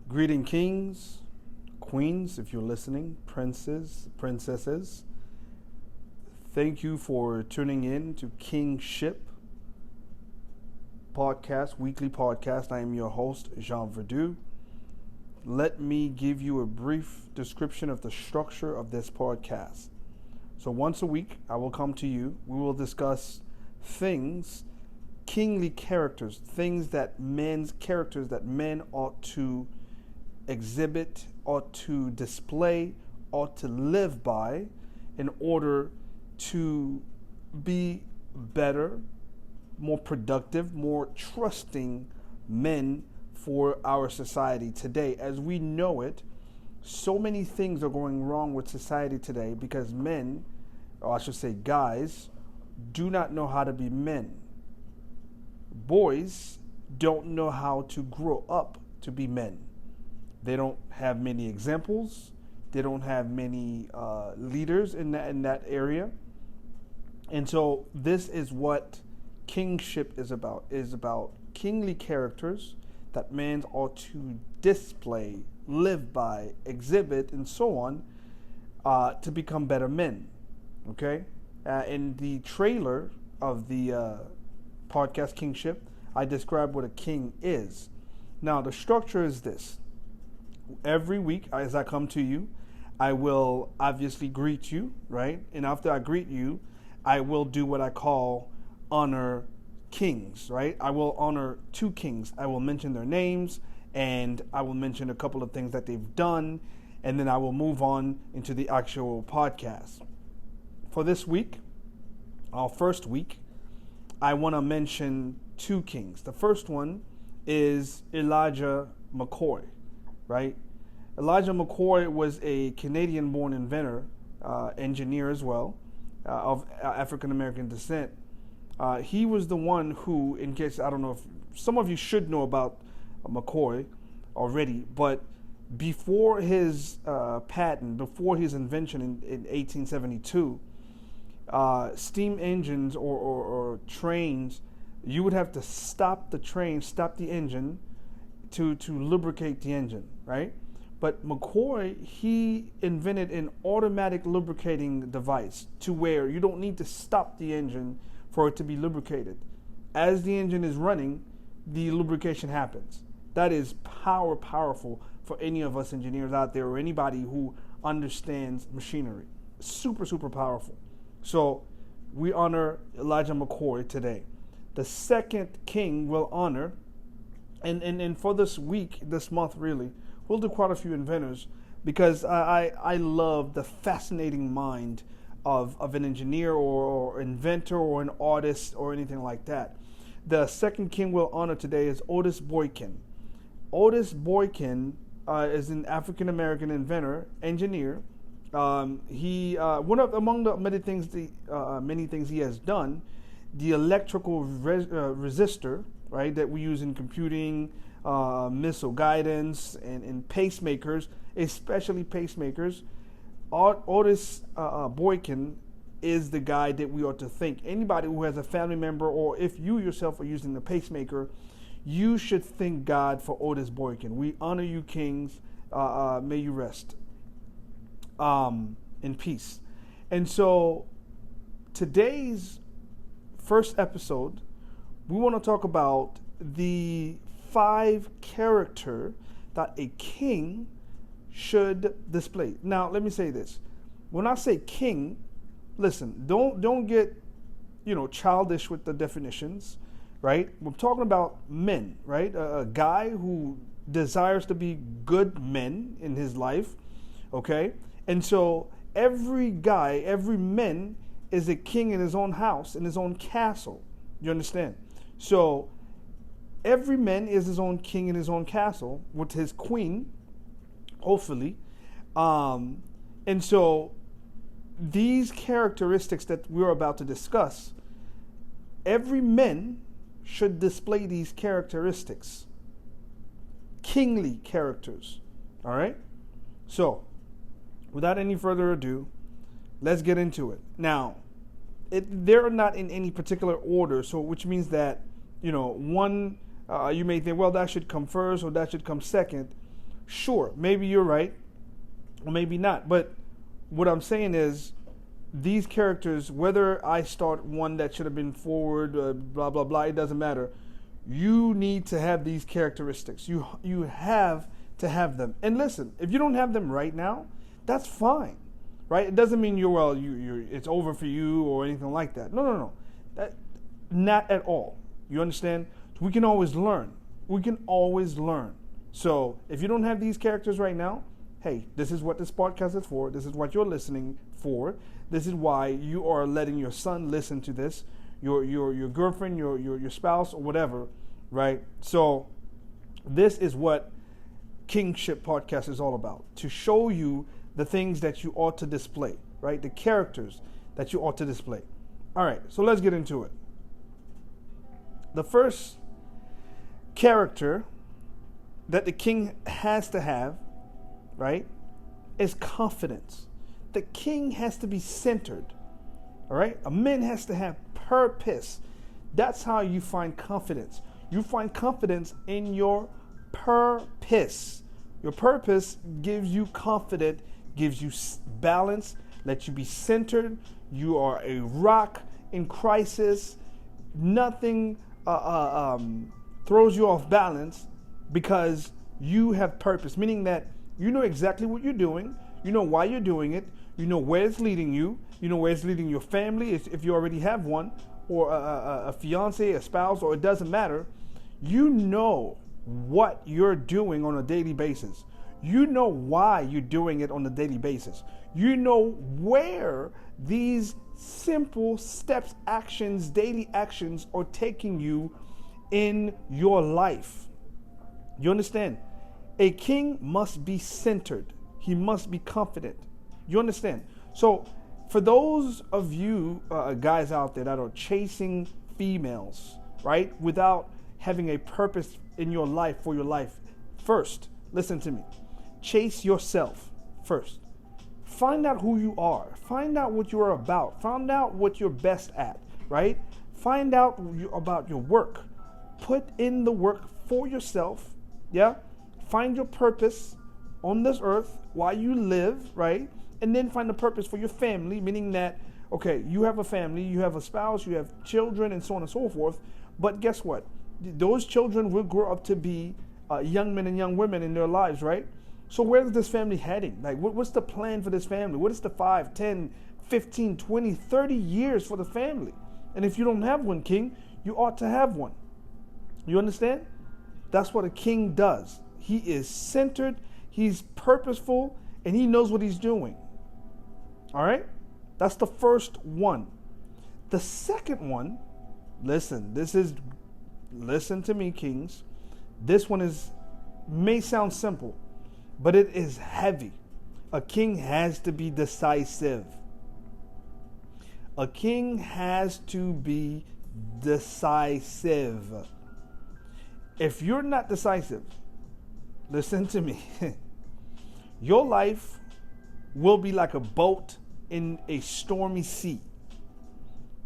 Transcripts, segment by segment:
Greeting kings, queens, if you're listening, princes, princesses. Thank you for tuning in to Kingship Podcast, weekly podcast. I am your host, Jean Verdu. Let me give you a brief description of the structure of this podcast. So once a week, I will come to you. We will discuss things, kingly characters, characters that men ought to exhibit, ought to display, ought to live by in order to be better, more productive, more trusting men for our society today. As we know it, so many things are going wrong with society today because men, or I should say guys, do not know how to be men. Boys don't know how to grow up to be men. They don't have many examples. They don't have many leaders in that area. And so this is what kingship is about kingly characters that men ought to display, live by, exhibit, and so on, to become better men. Okay? In the trailer of the podcast Kingship, I described what a king is. Now, the structure is this. Every week, as I come to you, I will obviously greet you, right? And after I greet you, I will do what I call honor kings, right? I will honor two kings. I will mention their names, and I will mention a couple of things that they've done, and then I will move on into the actual podcast. For this week, our first week, I want to mention two kings. The first one is Elijah McCoy, right? Elijah McCoy was a Canadian-born inventor, engineer as well, of African-American descent. He was the one who, in case, I don't know if some of you should know about McCoy already, but before his patent, before his invention in 1872, steam engines or trains, you would have to stop the train, stop the engine to lubricate the engine, right? But McCoy, he invented an automatic lubricating device to where you don't need to stop the engine for it to be lubricated. As the engine is running, the lubrication happens. That is powerful for any of us engineers out there or anybody who understands machinery. Super powerful. So we honor Elijah McCoy today. The second king we'll honor, and for this week, this month really, we'll do quite a few inventors because I love the fascinating mind of an engineer or inventor or an artist or anything like that. The second king we'll honor today is Otis Boykin. Otis Boykin is an African-American inventor, engineer. He among the many things he has done, the electrical resistor, right, that we use in computing, missile guidance, and pacemakers, especially pacemakers. Otis Boykin is the guy that we ought to thank. Anybody who has a family member, or if you yourself are using the pacemaker, you should thank God for Otis Boykin. We honor you, kings. May you rest in peace. And so today's first episode, we want to talk about the 5 character that a king should display. Now, let me say this. When I say king, listen, don't get, childish with the definitions, right? We're talking about men, right? A guy who desires to be good men in his life, okay? And so every man is a king in his own house, in his own castle. You understand? So every man is his own king in his own castle with his queen, hopefully. And so these characteristics that we're about to discuss, every man should display these characteristics. Kingly characters. All right? So, without any further ado, let's get into it. Now, they're not in any particular order, so which means that, one, you may think, well, that should come first or that should come second. Sure, maybe you're right, or maybe not. But what I'm saying is, these characters, whether I start one that should have been forward, blah blah blah, it doesn't matter. You need to have these characteristics. You have to have them. And listen, if you don't have them right now, that's fine, right? It doesn't mean you it's over for you or anything like that. No. That not at all. You understand? We can always learn. We can always learn. So if you don't have these characters right now, hey, this is what this podcast is for. This is what you're listening for. This is why you are letting your son listen to this, your girlfriend, your spouse, or whatever, right? So this is what Kingship Podcast is all about, to show you the things that you ought to display, right? The characters that you ought to display. All right, so let's get into it. The first character that the king has to have, right, is confidence. The king has to be centered, all right? A man has to have purpose. That's how you find confidence. You find confidence in your purpose. Your purpose gives you confidence, gives you balance, lets you be centered. You are a rock in crisis. Nothing throws you off balance because you have purpose, meaning that you know exactly what you're doing. You know why you're doing it. You know where it's leading you. You know where it's leading your family, if you already have one, or a fiance, a spouse, or it doesn't matter. You know what you're doing on a daily basis. You know why you're doing it on a daily basis. You know where these simple steps, actions, daily actions are taking you in your life. You understand? A king must be centered. He must be confident. You understand? So for those of you guys out there that are chasing females, right, without having a purpose in your life, for your life, first, listen to me. Chase yourself first. Find out who you are. Find out what you're about. Find out what you're best at, right? Find out about your work. Put in the work for yourself, yeah? Find your purpose on this earth while you live, right? And then find a purpose for your family, meaning that, okay, you have a family, you have a spouse, you have children, and so on and so forth. But guess what? Those children will grow up to be young men and young women in their lives, right? So where is this family heading? Like, what's the plan for this family? What is the 5, 10, 15, 20, 30 years for the family? And if you don't have one, king, you ought to have one. You understand? That's what a king does. He is centered, he's purposeful, and he knows what he's doing. All right? That's the first one. The second one, listen to me, kings. This one may sound simple, but it is heavy. A king has to be decisive. A king has to be decisive. If you're not decisive, listen to me. Your life will be like a boat in a stormy sea.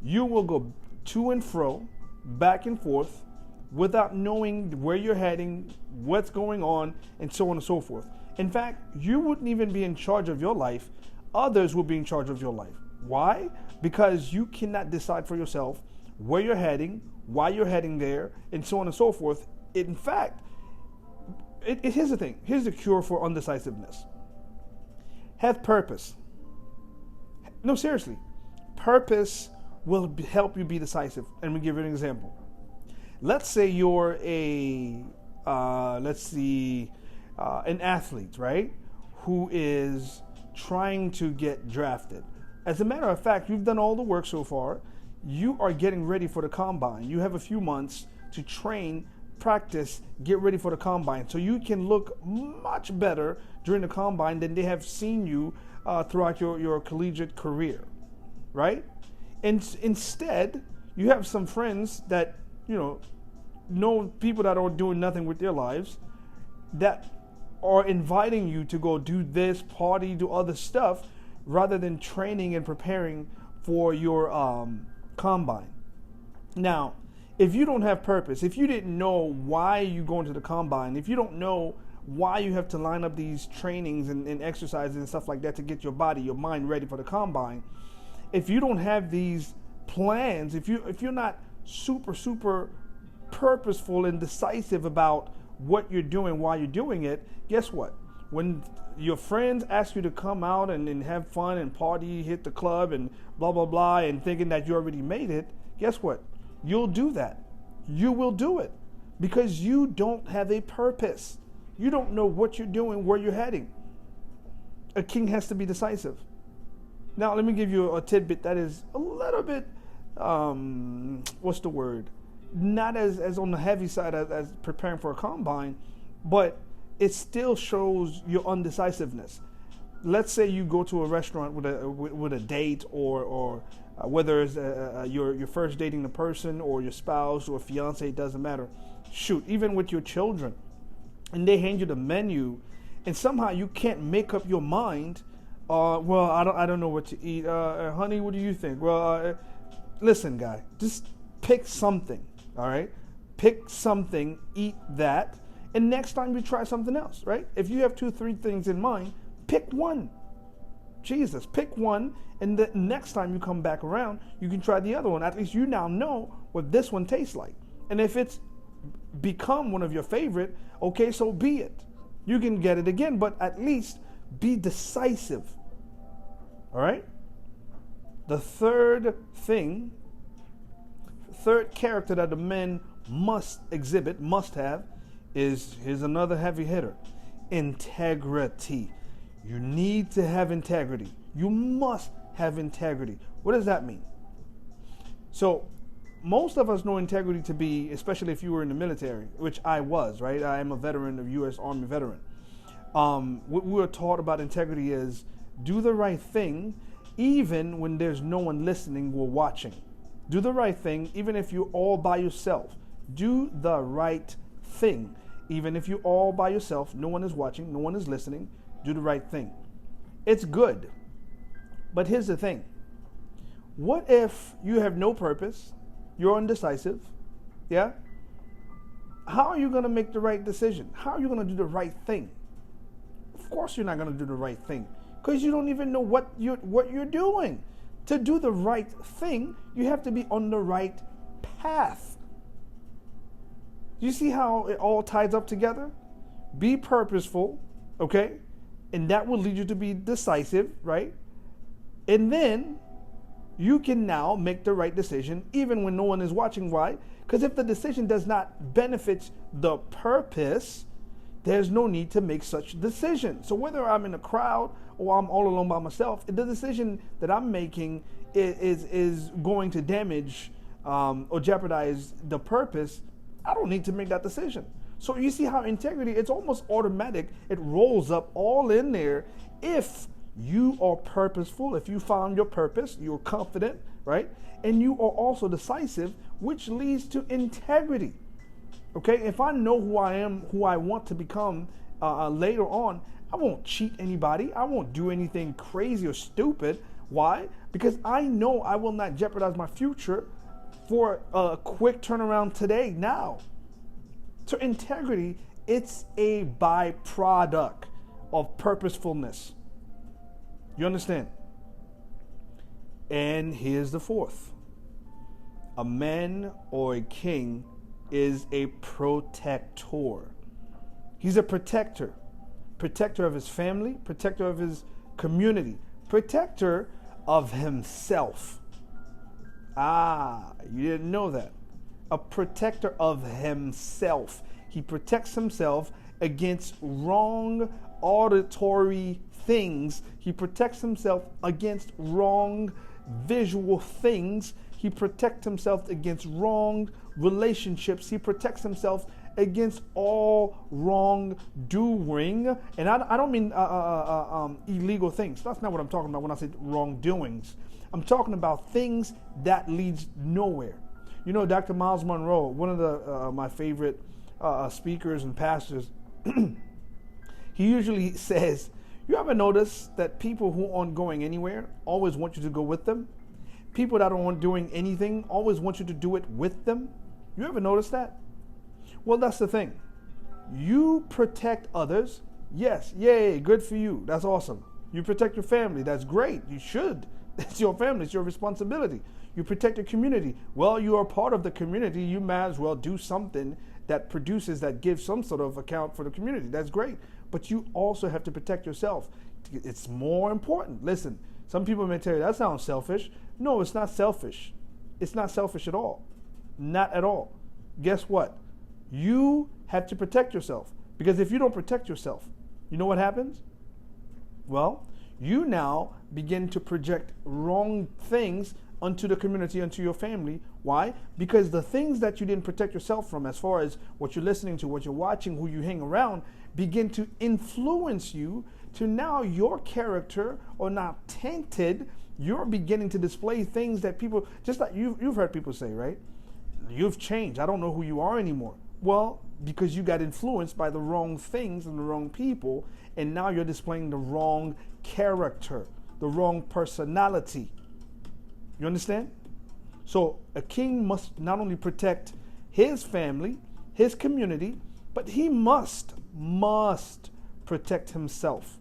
You will go to and fro, back and forth, without knowing where you're heading, what's going on, and so on and so forth. In fact, you wouldn't even be in charge of your life. Others will be in charge of your life. Why? Because you cannot decide for yourself where you're heading, why you're heading there, and so on and so forth. In fact, here's the thing. Here's the cure for undecisiveness. Have purpose. No, seriously. Purpose will help you be decisive. And we'll give you an example. Let's say you're an athlete, right? Who is trying to get drafted. As a matter of fact, you've done all the work so far. You are getting ready for the combine. You have a few months to train, practice, get ready for the combine. So you can look much better during the combine than they have seen you throughout your collegiate career, right? And instead, you have some friends that, know people that are doing nothing with their lives that are inviting you to go do this, party, do other stuff, rather than training and preparing for your combine. Now, if you don't have purpose, if you didn't know why you're going to the combine, if you don't know why you have to line up these trainings and exercises and stuff like that to get your body, your mind ready for the combine. If you don't have these plans, if you're not super purposeful and decisive about what you're doing while you're doing it, guess what? When your friends ask you to come out and have fun and party, hit the club and blah, blah, blah, and thinking that you already made it, guess what? You'll do that. You will do it because you don't have a purpose. You don't know what you're doing, where you're heading. A king has to be decisive. Now, let me give you a tidbit that is a little bit, what's the word? Not as on the heavy side as preparing for a combine, but it still shows your undecisiveness. Let's say you go to a restaurant with a date, or whether it's you're first dating the person, or your spouse or fiance, it doesn't matter. Shoot, even with your children, and they hand you the menu, and somehow you can't make up your mind. Well, I don't know what to eat. Honey, what do you think? Well, listen, guy, just pick something. All right, pick something, eat that, and next time you try something else. Right? If you have 2-3 things in mind, pick one. Jesus, pick one, and the next time you come back around, you can try the other one. At least you now know what this one tastes like. And if it's become one of your favorite, okay, so be it. You can get it again, but at least be decisive. All right? The third character that the men must exhibit, must have, here's another heavy hitter: integrity. You need to have integrity. You must have integrity. What does that mean? So, most of us know integrity to be, especially if you were in the military, which I was, right? I am a veteran of U.S. Army veteran. What we were taught about integrity is do the right thing even when there's no one listening or watching. Do the right thing even if you're all by yourself. Do the right thing even if you're all by yourself, no one is watching, no one is listening. Do the right thing. It's good. But here's the thing. What if you have no purpose? You're undecisive. Yeah? How are you going to make the right decision? How are you going to do the right thing? Of course you're not going to do the right thing because you don't even know what you're doing. To do the right thing, you have to be on the right path. You see how it all ties up together? Be purposeful, okay? And that will lead you to be decisive, right? And then you can now make the right decision even when no one is watching. Why? Because if the decision does not benefit the purpose, there's no need to make such decision. So whether I'm in a crowd or I'm all alone by myself, the decision that I'm making is going to damage or jeopardize the purpose, I don't need to make that decision. So you see how integrity, it's almost automatic. It rolls up all in there. If you are purposeful, if you found your purpose, you're confident, right? And you are also decisive, which leads to integrity. Okay, if I know who I am, who I want to become later on, I won't cheat anybody. I won't do anything crazy or stupid. Why? Because I know I will not jeopardize my future for a quick turnaround today, now. So integrity, it's a byproduct of purposefulness. You understand? And here's the fourth. A man or a king is a protector. He's a protector. Protector of his family, protector of his community, protector of himself. You didn't know that. A protector of himself. He protects himself against wrong auditory things. He protects himself against wrong visual things. He protects himself against wrong relationships. He protects himself against all wrongdoing. And I don't mean illegal things. That's not what I'm talking about when I say wrongdoings. I'm talking about things that leads nowhere. You know, Dr. Miles Monroe, one of my favorite speakers and pastors, he usually says, you ever notice that people who aren't going anywhere always want you to go with them? People that aren't doing anything always want you to do it with them? You ever notice that? Well, that's the thing. You protect others. Yes, yay, good for you. That's awesome. You protect your family. That's great. You should. It's your family. It's your responsibility. You protect your community. Well, you are part of the community. You might as well do something that produces, that gives some sort of account for the community. That's great. But you also have to protect yourself. It's more important. Listen, some people may tell you, that sounds selfish. No, it's not selfish. It's not selfish at all. Not at all. Guess what? You have to protect yourself. Because if you don't protect yourself, you know what happens? Well, you now begin to project wrong things onto the community, onto your family. Why? Because the things that you didn't protect yourself from, as far as what you're listening to, what you're watching, who you hang around, begin to influence you to now your character are now tainted. You're beginning to display things that people, just like you've heard people say, right? You've changed. I don't know who you are anymore. Well, because you got influenced by the wrong things and the wrong people, and now you're displaying the wrong character, the wrong personality. You understand? So a king must not only protect his family, his community, but he must protect himself.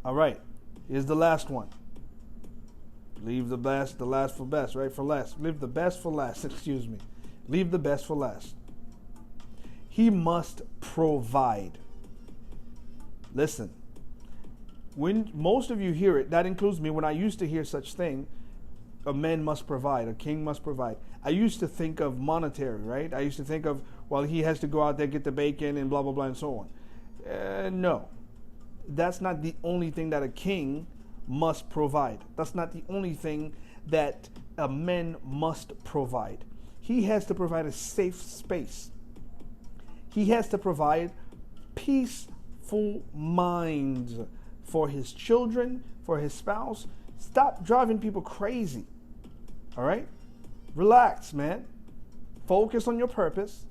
All right, here's the last one. Leave the last for best, right? For last. Leave the best for last, excuse me. Leave the best for last. He must provide. Listen, when most of you hear it, that includes me, when I used to hear such thing, a man must provide, a king must provide. I used to think of monetary, right? I used to think of, well, he has to go out there, get the bacon and blah, blah, blah, and so on. No, that's not the only thing that a king must provide. That's not the only thing that a man must provide. He has to provide a safe space. He has to provide peaceful minds for his children, for his spouse. Stop driving people crazy. All right? Relax, man. Focus on your purpose.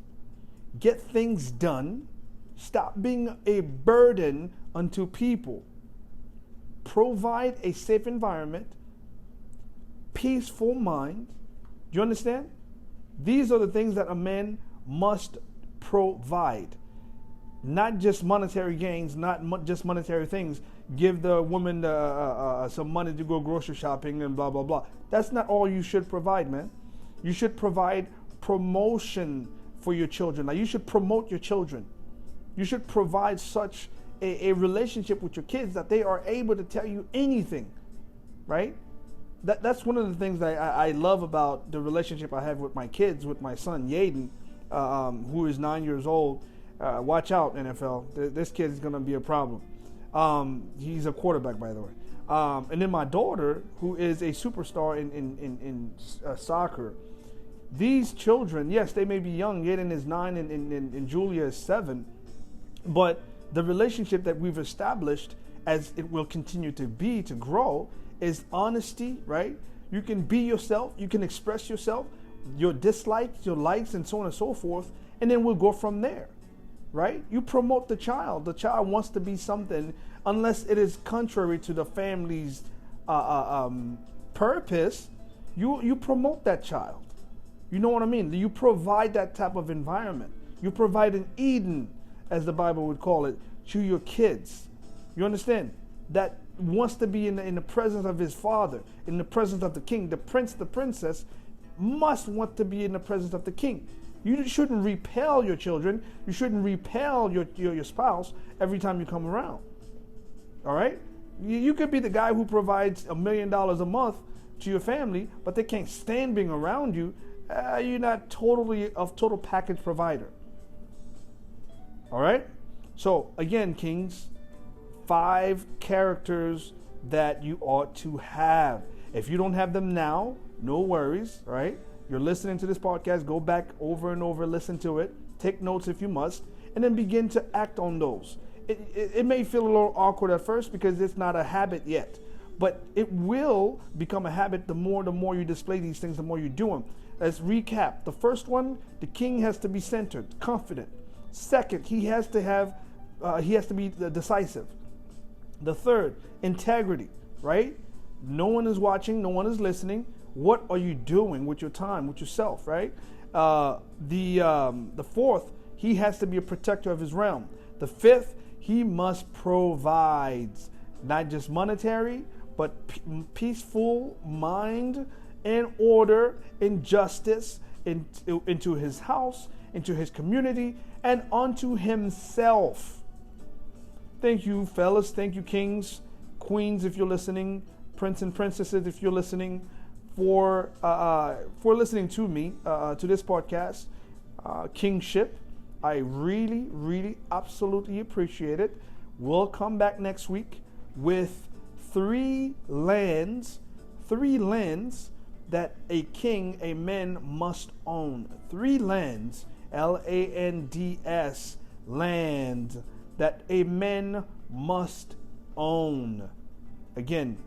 Get things done. Stop being a burden unto people. Provide a safe environment, peaceful mind. Do you understand? These are the things that a man must provide. Not just monetary gains, not just monetary things. Give the woman some money to go grocery shopping and blah, blah, blah. That's not all you should provide, man. You should provide promotion for your children. Now, you should promote your children. You should provide such a relationship with your kids that they are able to tell you anything, right? That's one of the things that I love about the relationship I have with my kids, with my son, Yaden, who is 9 years old. Watch out, NFL. This kid is going to be a problem. He's a quarterback, by the way. And then my daughter, who is a superstar in soccer. These children, yes, they may be young. Yaden is 9 and Julia is 7. But the relationship that we've established, as it will continue to be, to grow, is honesty, right? You can be yourself. You can express yourself, your dislikes, your likes, and so on and so forth. And then we'll go from there, right? You promote the child. The child wants to be something, unless it is contrary to the family's purpose. You promote that child. You know what I mean? You provide that type of environment. You provide an Eden, as the Bible would call it, to your kids. You understand? That wants to be in the presence of his father, in the presence of the king. The prince, the princess must want to be in the presence of the king. You shouldn't repel your children. You shouldn't repel your spouse every time you come around. All right? You could be the guy who provides $1 million a month to your family, but they can't stand being around you. You're not total package provider. All right? So, again, kings, 5 characters that you ought to have. If you don't have them now, no worries, right? You're listening to this podcast, go back over and over, listen to it, take notes if you must, and then begin to act on those. It may feel a little awkward at first because it's not a habit yet, but it will become a habit the more you display these things, the more you do them. Let's recap. The first one, the king has to be centered, confident. Second, he has to be decisive. The third, integrity, right? No one is watching, no one is listening. What are you doing with your time, with yourself, right? The fourth, He has to be a protector of his realm. The fifth, he must provide not just monetary, but peaceful mind and order and justice into his house, into his community, and unto himself. Thank you, fellas. Thank you, kings, queens, if you're listening, prince and princesses, if you're listening, for listening to me, to this podcast, Kingship. I really, really, absolutely appreciate it. We'll come back next week with three lands that a king, a man must own. 3 lands, LANDS, land that a man must own. Again,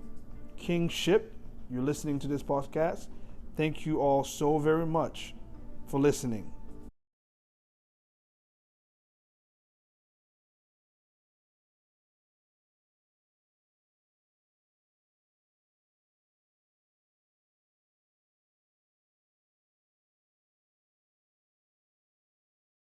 Kingship, you're listening to this podcast. Thank you all so very much for listening.